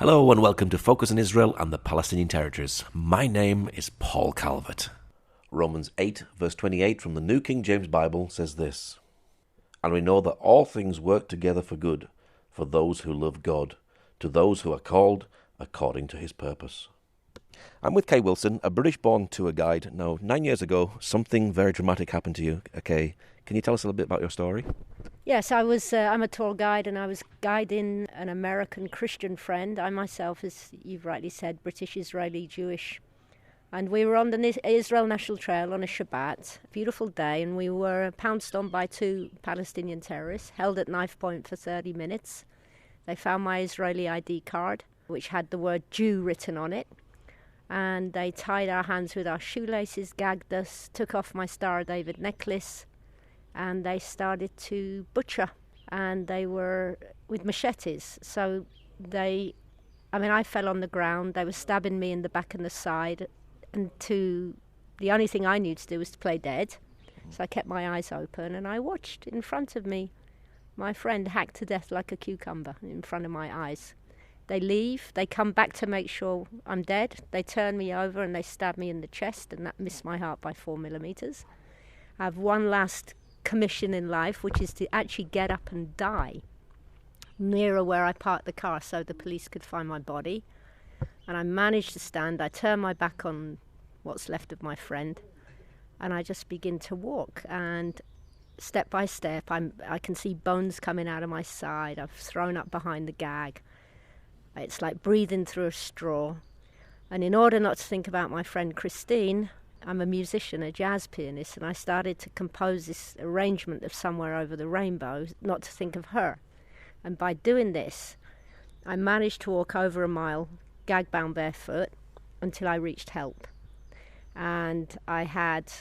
Hello and welcome to Focus on Israel and the Palestinian Territories. My name is Paul Calvert. Romans 8 verse 28 from the New King James Bible says this: "And we know that all things work together for good, for those who love God, to those who are called according to his purpose." I'm with Kay Wilson, a British-born tour guide. Now, 9 years ago, something very dramatic happened to you. Kay, can you tell us a little bit about your story? Yes, I'm a tour guide, and I was guiding an American Christian friend. I myself, as you've rightly said, British, Israeli, Jewish. And we were on the Israel National Trail on a Shabbat, a beautiful day, and we were pounced on by two Palestinian terrorists, held at knife point for 30 minutes. They found my Israeli ID card, which had the word Jew written on it. And they tied our hands with our shoelaces, gagged us, took off my Star of David necklace, and they started to butcher. And they were with machetes. So I fell on the ground. They were stabbing me in the back and the side. And the only thing I knew to do was to play dead. So I kept my eyes open and I watched in front of me my friend hacked to death like a cucumber in front of my eyes. They leave, they come back to make sure I'm dead. They turn me over and they stab me in the chest, and that missed my heart by 4 millimeters. I have one last commission in life, which is to actually get up and die nearer where I parked the car so the police could find my body. And I managed to stand. I turn my back on what's left of my friend, and I just begin to walk. And step by step, I can see bones coming out of my side. I've thrown up behind the gag. It's like breathing through a straw. And in order not to think about my friend Christine, I'm a musician, a jazz pianist, and I started to compose this arrangement of Somewhere Over the Rainbow, not to think of her. And by doing this, I managed to walk over a mile, gag-bound barefoot, until I reached help. And I had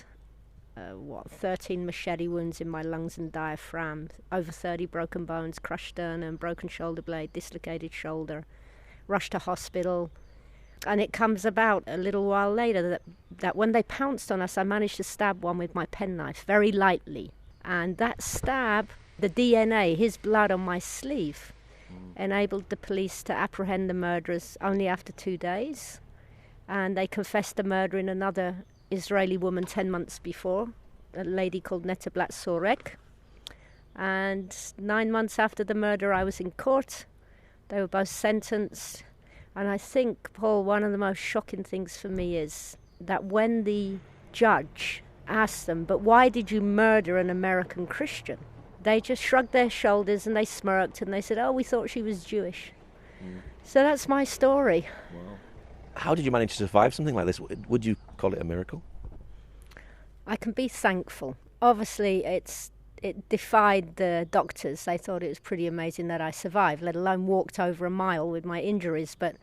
13 machete wounds in my lungs and diaphragm, over 30 broken bones, crushed sternum, broken shoulder blade, dislocated shoulder, rushed to hospital. And it comes about a little while later that when they pounced on us, I managed to stab one with my penknife very lightly. And that stab, the DNA, his blood on my sleeve, enabled the police to apprehend the murderers only after 2 days. And they confessed to murdering another Israeli woman 10 months before, a lady called Netta Blatz-Sorek. And 9 months after the murder, I was in court. They were both sentenced. And I think, Paul, one of the most shocking things for me is that when the judge asked them, "But why did you murder an American Christian?" they just shrugged their shoulders and they smirked and they said, "Oh, we thought she was Jewish." So that's my story. Wow. How did you manage to survive something like this? Would you call it a miracle? I can be thankful. Obviously, it defied the doctors. They thought it was pretty amazing that I survived, let alone walked over a mile with my injuries. But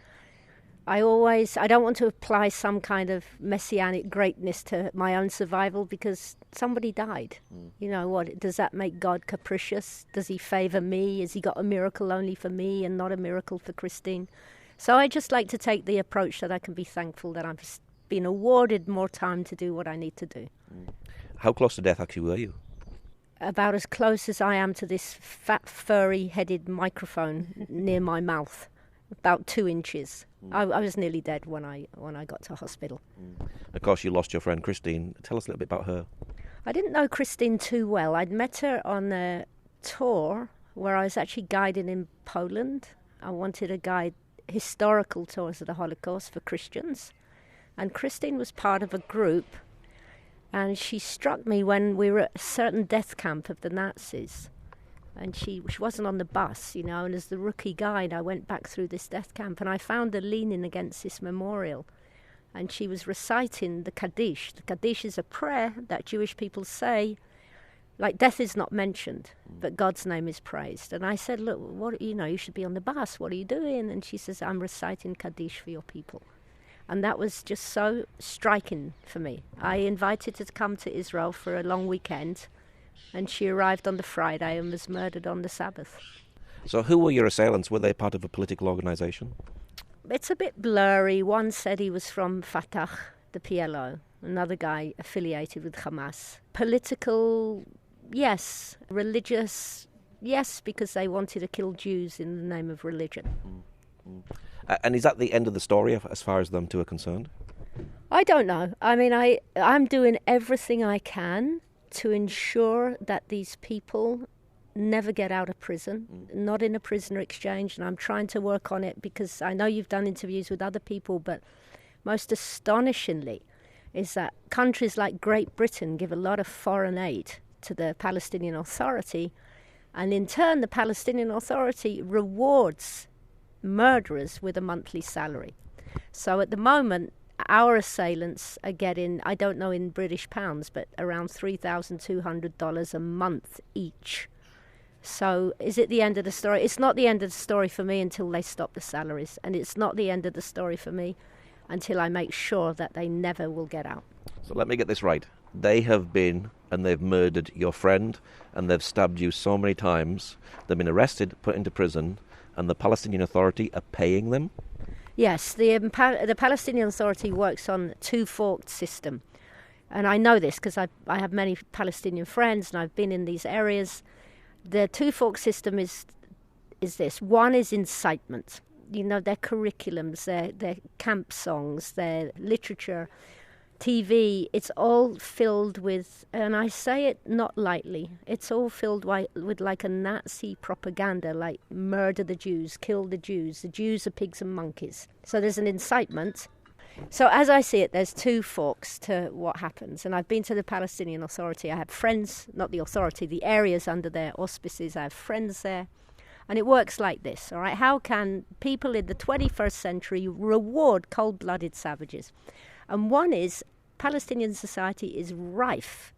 I don't want to apply some kind of messianic greatness to my own survival because somebody died. You know what? Does that make God capricious? Does he favor me? Has he got a miracle only for me and not a miracle for Christine? So I just like to take the approach that I can be thankful that I've been awarded more time to do what I need to do. How close to death actually were you? About as close as I am to this fat, furry-headed microphone near my mouth, about 2 inches. I was nearly dead when I got to hospital. Of course, you lost your friend Christine. Tell us a little bit about her. I didn't know Christine too well. I'd met her on a tour where I was actually guiding in Poland. I wanted to guide historical tours of the Holocaust for Christians. And Christine was part of a group, and she struck me when we were at a certain death camp of the Nazis. And she wasn't on the bus, and as the rookie guide, I went back through this death camp, and I found her leaning against this memorial. And she was reciting the Kaddish. The Kaddish is a prayer that Jewish people say, like death is not mentioned, but God's name is praised. And I said, "Look, you should be on the bus. What are you doing?" And she says, "I'm reciting Kaddish for your people." And that was just so striking for me. I invited her to come to Israel for a long weekend, and she arrived on the Friday and was murdered on the Sabbath. So who were your assailants? Were they part of a political organisation? It's a bit blurry. One said he was from Fatah, the PLO. Another guy affiliated with Hamas. Political, yes. Religious, yes, because they wanted to kill Jews in the name of religion. And is that the end of the story as far as them two are concerned? I don't know. I mean, I'm doing everything I can to ensure that these people never get out of prison, not in a prisoner exchange, and I'm trying to work on it because I know you've done interviews with other people, but most astonishingly is that countries like Great Britain give a lot of foreign aid to the Palestinian Authority, and in turn the Palestinian Authority rewards murderers with a monthly salary. So at the moment, our assailants are getting, I don't know in British pounds, but around $3,200 a month each. So is it the end of the story? It's not the end of the story for me until they stop the salaries. And it's not the end of the story for me until I make sure that they never will get out. So let me get this right. They have been and they've murdered your friend and they've stabbed you so many times. They've been arrested, put into prison, and the Palestinian Authority are paying them? Yes, the Palestinian Authority works on a two-forked system. And I know this because I have many Palestinian friends and I've been in these areas. The two-fork system is this. One is incitement. You know, their curriculums, their camp songs, their literature, TV, it's all filled with, and I say it not lightly, it's all filled with like a Nazi propaganda, like murder the Jews, kill the Jews are pigs and monkeys. So there's an incitement. So as I see it, there's two forks to what happens. And I've been to the Palestinian Authority. I have friends, not the authority, the areas under their auspices. I have friends there. And it works like this, all right? How can people in the 21st century reward cold-blooded savages? And one is, Palestinian society is rife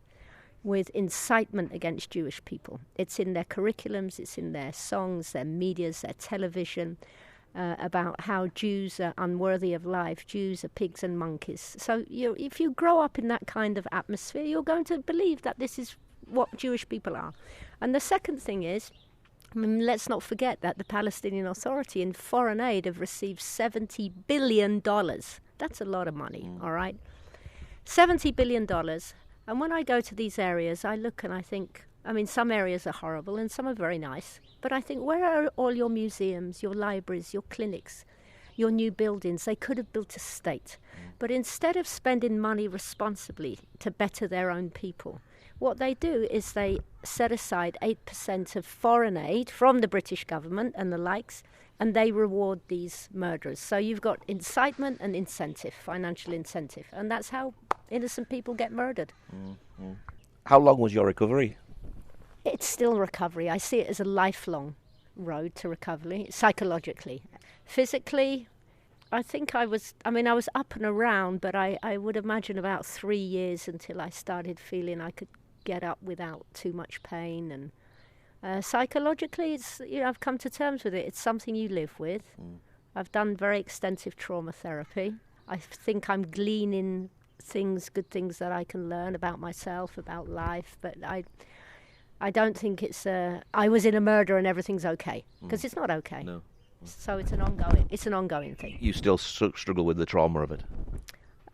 with incitement against Jewish people. It's in their curriculums, it's in their songs, their medias, their television, about how Jews are unworthy of life, Jews are pigs and monkeys. So if you grow up in that kind of atmosphere, you're going to believe that this is what Jewish people are. And the second thing is, I mean, let's not forget that the Palestinian Authority in foreign aid have received $70 billion. That's a lot of money, all right? $70 billion. And when I go to these areas, I look and I think, I mean, some areas are horrible and some are very nice. But I think, where are all your museums, your libraries, your clinics, your new buildings? They could have built a state. But instead of spending money responsibly to better their own people, what they do is they set aside 8% of foreign aid from the British government and the likes, and they reward these murderers. So you've got incitement and incentive, financial incentive, and that's how innocent people get murdered. Mm-hmm. How long was your recovery? It's still recovery. I see it as a lifelong road to recovery, psychologically. Physically, I think I was up and around, but I would imagine about 3 years until I started feeling I could get up without too much pain. And psychologically, it's, I've come to terms with it. It's something you live with. I've done very extensive trauma therapy. I think I'm gleaning good things that I can learn about myself, about life, but I don't think it's I was in a murder and everything's okay, because it's not okay. No. So it's an ongoing thing. You still struggle with the trauma of it?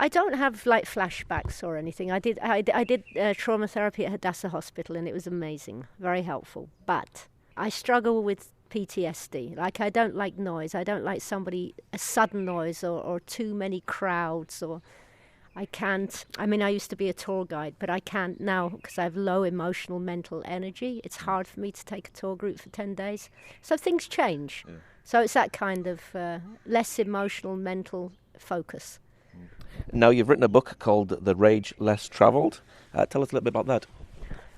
I don't have like flashbacks or anything. I did trauma therapy at Hadassah Hospital, and it was amazing, very helpful. But I struggle with PTSD. Like, I don't like noise. I don't like a sudden noise or too many crowds, or I can't. I mean, I used to be a tour guide, but I can't now because I have low emotional, mental energy. It's hard for me to take a tour group for 10 days. So things change. Yeah. So it's that kind of less emotional, mental focus. Now, you've written a book called The Rage Less Travelled. Tell us a little bit about that.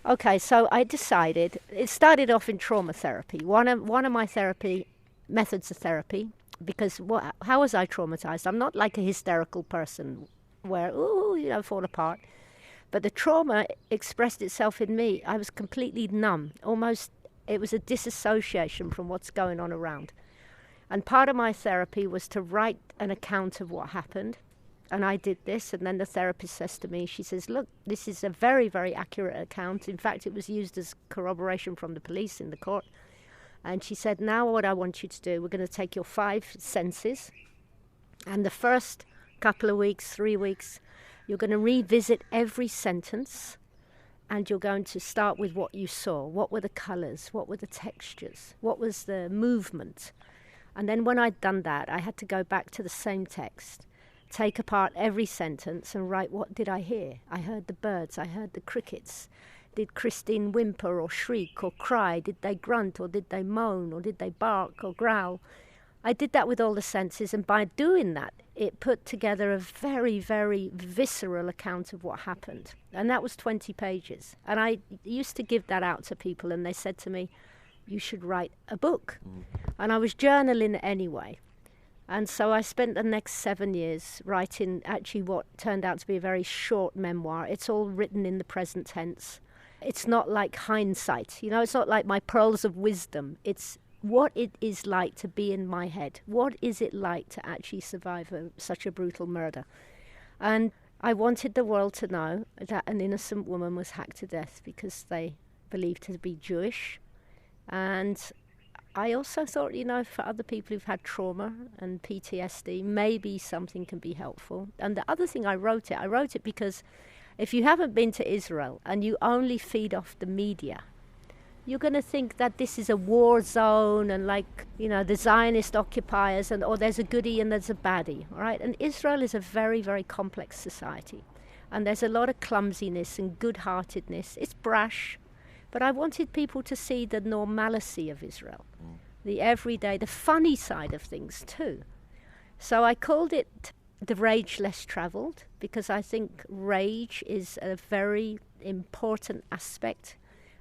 Okay, so I decided, it started off in trauma therapy. One of my therapy methods of therapy, because how was I traumatized? I'm not like a hysterical person where, fall apart. But the trauma expressed itself in me. I was completely numb. Almost, it was a disassociation from what's going on around. And part of my therapy was to write an account of what happened. And I did this, and then the therapist says to me, she says, look, this is a very, very accurate account. In fact, it was used as corroboration from the police in the court. And she said, now what I want you to do, we're going to take your 5 senses, and the first couple of weeks, 3 weeks, you're going to revisit every sentence, and you're going to start with what you saw. What were the colours? What were the textures? What was the movement? And then when I'd done that, I had to go back to the same text, take apart every sentence and write, what did I hear? I heard the birds, I heard the crickets. Did Christine whimper or shriek or cry? Did they grunt or did they moan or did they bark or growl? I did that with all the senses, and by doing that, it put together a very, very visceral account of what happened. And that was 20 pages. And I used to give that out to people, and they said to me, you should write a book. And I was journaling anyway. And so I spent the next 7 years writing actually what turned out to be a very short memoir. It's all written in the present tense. It's not like hindsight, it's not like my pearls of wisdom. It's what it is like to be in my head. What is it like to actually survive such a brutal murder? And I wanted the world to know that an innocent woman was hacked to death because they believed her to be Jewish. And I also thought, for other people who've had trauma and PTSD, maybe something can be helpful. And the other thing I wrote it because if you haven't been to Israel and you only feed off the media, you're going to think that this is a war zone and the Zionist occupiers or there's a goodie and there's a baddie, all right? And Israel is a very, very complex society. And there's a lot of clumsiness and good-heartedness. It's brash, but I wanted people to see the normalcy of Israel, the everyday, the funny side of things too. So I called it The Rage Less Traveled, because I think rage is a very important aspect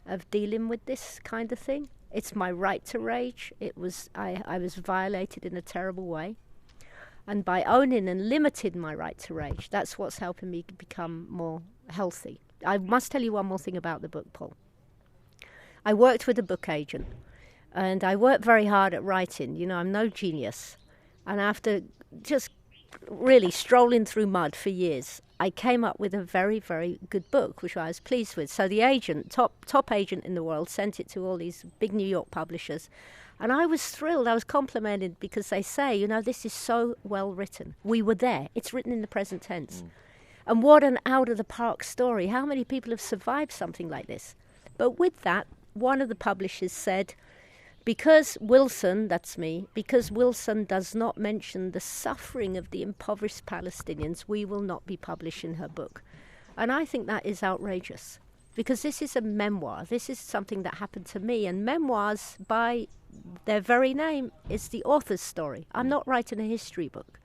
of dealing with this kind of thing. It's my right to rage. I was violated in a terrible way. And by owning and limiting my right to rage, that's what's helping me become more healthy. I must tell you one more thing about the book, Paul. I worked with a book agent, and I worked very hard at writing. I'm no genius. And after just really strolling through mud for years, I came up with a very, very good book, which I was pleased with. So the agent, top agent in the world, sent it to all these big New York publishers. And I was thrilled. I was complimented because they say, this is so well written. We were there. It's written in the present tense. And what an out-of-the-park story. How many people have survived something like this? But with that, one of the publishers said, because Wilson, that's me, because Wilson does not mention the suffering of the impoverished Palestinians, we will not be publishing her book. And I think that is outrageous, because this is a memoir. This is something that happened to me. And memoirs, by their very name, is the author's story. I'm not writing a history book.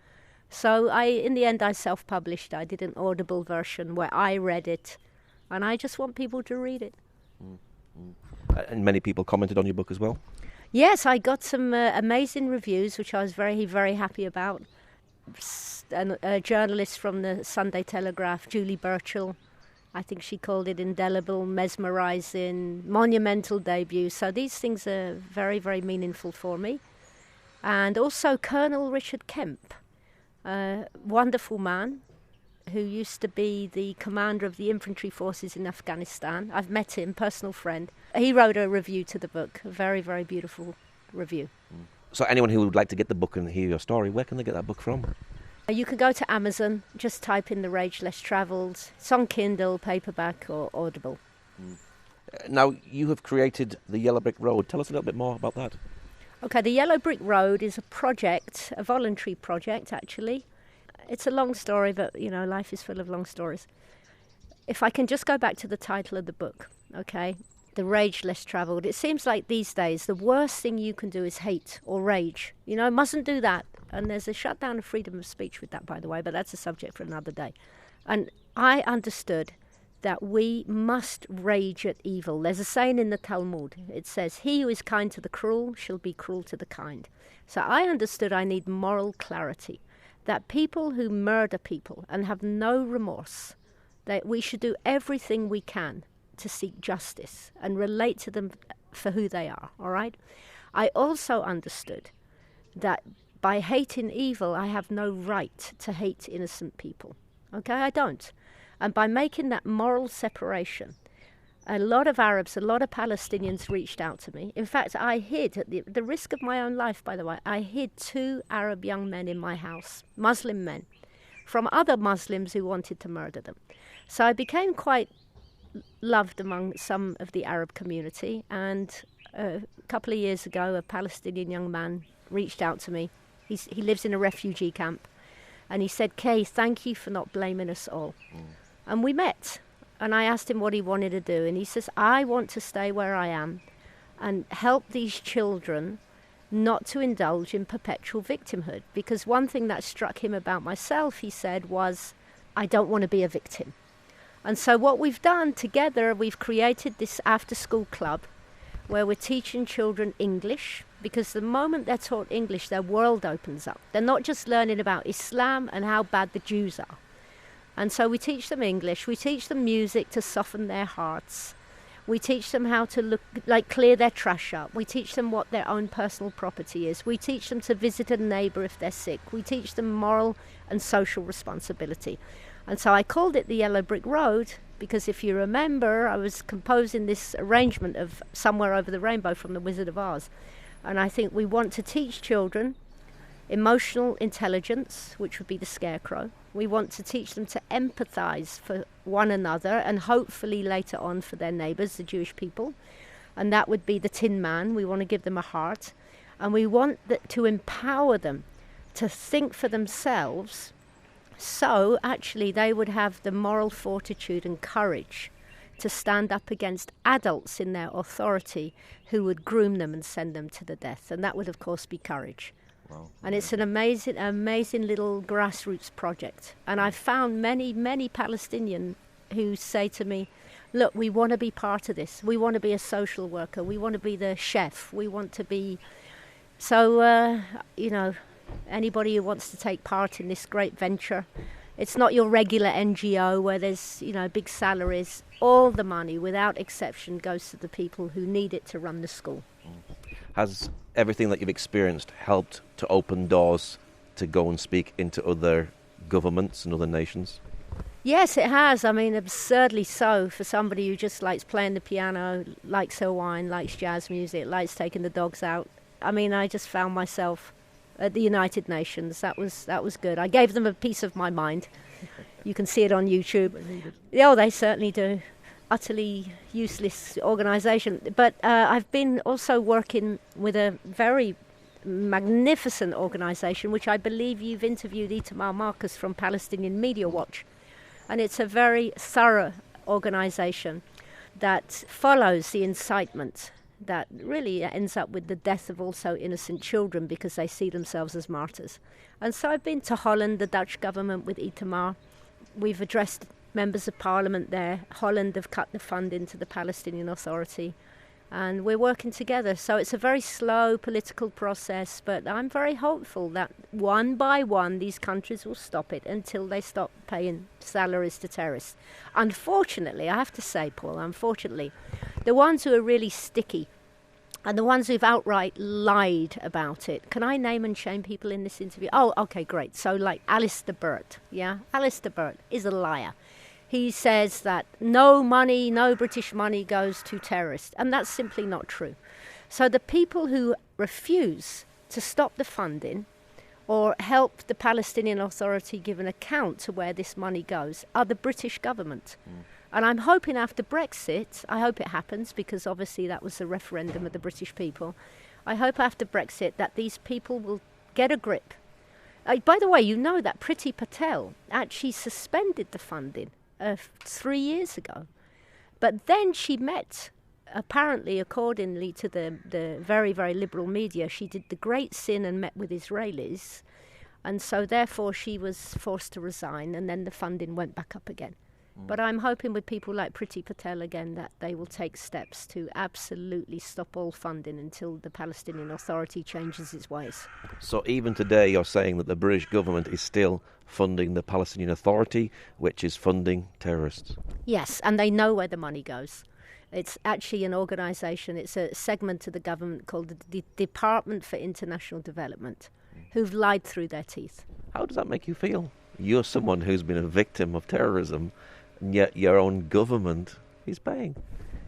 So in the end, I self-published. I did an Audible version where I read it, and I just want people to read it. And many people commented on your book as well? Yes, I got some amazing reviews, which I was very, very happy about. A journalist from the Sunday Telegraph, Julie Burchill, I think she called it indelible, mesmerizing, monumental debut. So these things are very, very meaningful for me. And also Colonel Richard Kemp, a wonderful man who used to be the commander of the infantry forces in Afghanistan. I've met him, personal friend. He wrote a review to the book, a very, very beautiful review. So anyone who would like to get the book and hear your story, where can they get that book from? You can go to Amazon, just type in The Rage Less Traveled. It's on Kindle, paperback or Audible. Now, you have created the Yellow Brick Road. Tell us a little bit more about that. Okay, the Yellow Brick Road is a project, a voluntary project actually. It's a long story, but, life is full of long stories. If I can just go back to the title of the book, okay, The Rage Less Traveled. It seems like these days the worst thing you can do is hate or rage. Mustn't do that. And there's a shutdown of freedom of speech with that, by the way, but that's a subject for another day. And I understood that we must rage at evil. There's a saying in the Talmud. It says, he who is kind to the cruel shall be cruel to the kind. So I understood I need moral clarity. That people who murder people and have no remorse, that we should do everything we can to seek justice and relate to them for who they are, all right? I also understood that by hating evil, I have no right to hate innocent people, okay? I don't. And by making that moral separation, a lot of Arabs, a lot of Palestinians reached out to me. In fact, I hid, at the risk of my own life, by the way, I hid 2 Arab young men in my house, Muslim men, from other Muslims who wanted to murder them. So I became quite loved among some of the Arab community. And a couple of years ago, a Palestinian young man reached out to me. He lives in a refugee camp. And he said, Kay, thank you for not blaming us all. And we met. And I asked him what he wanted to do. And he says, I want to stay where I am and help these children not to indulge in perpetual victimhood. Because one thing that struck him about myself, he said, was, I don't want to be a victim. And so what we've done together, we've created this after-school club where we're teaching children English, because the moment they're taught English, their world opens up. They're not just learning about Islam and how bad the Jews are. And so we teach them English, we teach them music to soften their hearts. We teach them how to clear their trash up. We teach them what their own personal property is. We teach them to visit a neighbour if they're sick. We teach them moral and social responsibility. And so I called it the Yellow Brick Road because if you remember, I was composing this arrangement of Somewhere Over the Rainbow from The Wizard of Oz. And I think we want to teach children emotional intelligence, which would be the scarecrow. We want to teach them to empathize for one another and hopefully later on for their neighbors, the Jewish people. And that would be the Tin Man. We want to give them a heart. And we want to empower them to think for themselves, so actually they would have the moral fortitude and courage to stand up against adults in their authority who would groom them and send them to the death. And that would, of course, be courage. Wow. And it's an amazing little grassroots project. And I've found many Palestinians who say to me, look, we want to be part of this. We want to be a social worker. We want to be the chef. We want to be... So, anybody who wants to take part in this great venture, it's not your regular NGO where there's, big salaries. All the money, without exception, goes to the people who need it to run the school. Has everything that you've experienced helped to open doors to go and speak into other governments and other nations? Yes, it has. I mean, absurdly so for somebody who just likes playing the piano, likes her wine, likes jazz music, likes taking the dogs out. I mean, I just found myself at the United Nations. That was good. I gave them a piece of my mind. You can see it on YouTube. They need it. Oh, they certainly do. Utterly useless organisation. But I've been also working with a very magnificent organisation, which I believe you've interviewed Itamar Marcus from Palestinian Media Watch. And it's a very thorough organisation that follows the incitement that really ends up with the death of also innocent children because they see themselves as martyrs. And so I've been to Holland, the Dutch government with Itamar. We've addressed members of parliament there. Holland have cut the funding to the Palestinian Authority. And we're working together. So it's a very slow political process, but I'm very hopeful that one by one these countries will stop it until they stop paying salaries to terrorists. Unfortunately, I have to say, Paul, the ones who are really sticky and the ones who've outright lied about it. Can I name and shame people in this interview? Oh, okay, great. So like Alistair Burt, yeah? Alistair Burt is a liar. He says that no British money goes to terrorists, and that's simply not true. So the people who refuse to stop the funding or help the Palestinian Authority give an account to where this money goes are the British government. And I'm hoping after Brexit, I hope it happens because obviously that was the referendum of the British people. I hope after Brexit that these people will get a grip. By the way, you know that Priti Patel actually suspended the funding 3 years ago. But then she met, apparently accordingly to the very, very liberal media, she did the great sin and met with Israelis. And so therefore she was forced to resign and then the funding went back up again. But I'm hoping with people like Priti Patel again that they will take steps to absolutely stop all funding until the Palestinian Authority changes its ways. So even today you're saying that the British government is still funding the Palestinian Authority, which is funding terrorists? Yes, and they know where the money goes. It's actually an organisation, it's a segment of the government called the Department for International Development, who've lied through their teeth. How does that make you feel? You're someone who's been a victim of terrorism, and yet your own government is paying.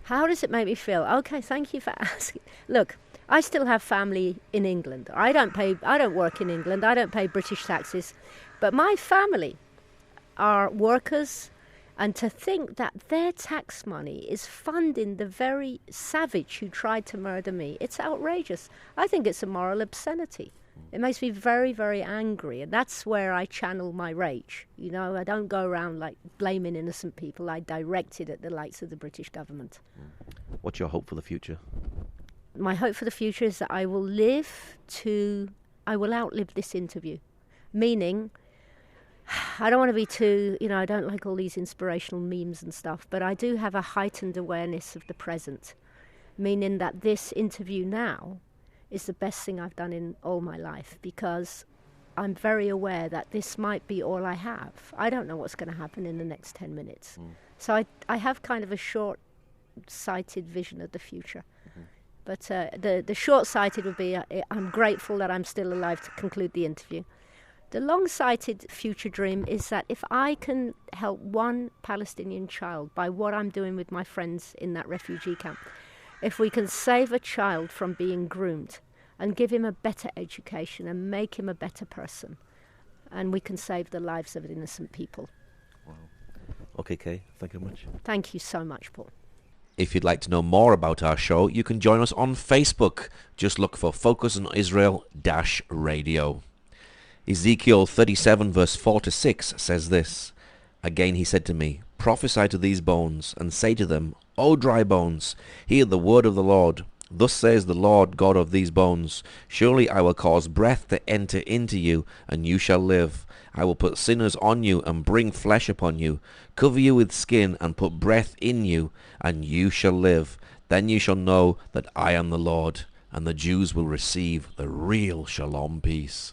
How does it make me feel? Okay, thank you for asking. Look, I still have family in England. I don't work in England. I don't pay British taxes. But my family are workers And to think that their tax money is funding the very savage who tried to murder me, it's outrageous. I think it's a moral obscenity. It makes me very, very angry, and that's where I channel my rage. You know, I don't go around like blaming innocent people. I direct it at the likes of the British government. What's your hope for the future? My hope for the future is that I will outlive this interview. Meaning, I don't want to be too, I don't like all these inspirational memes and stuff, but I do have a heightened awareness of the present, meaning that this interview now is the best thing I've done in all my life, because I'm very aware that this might be all I have. I don't know what's going to happen in the next 10 minutes. So I have kind of a short-sighted vision of the future. But the short-sighted would be, I'm grateful that I'm still alive to conclude the interview. The long-sighted future dream is that if I can help one Palestinian child by what I'm doing with my friends in that refugee camp, if we can save a child from being groomed and give him a better education and make him a better person, and we can save the lives of innocent people. Wow. Okay, Kay, thank you very much. Thank you so much, Paul. If you'd like to know more about our show, you can join us on Facebook. Just look for Focus on Israel-Radio. Ezekiel 37 verse 4-6 says this, "Again he said to me, prophesy to these bones, and say to them, O dry bones, hear the word of the Lord. Thus says the Lord God of these bones, surely I will cause breath to enter into you, and you shall live. I will put sinners on you, and bring flesh upon you, cover you with skin, and put breath in you, and you shall live. Then you shall know that I am the Lord." And the Jews will receive the real shalom peace.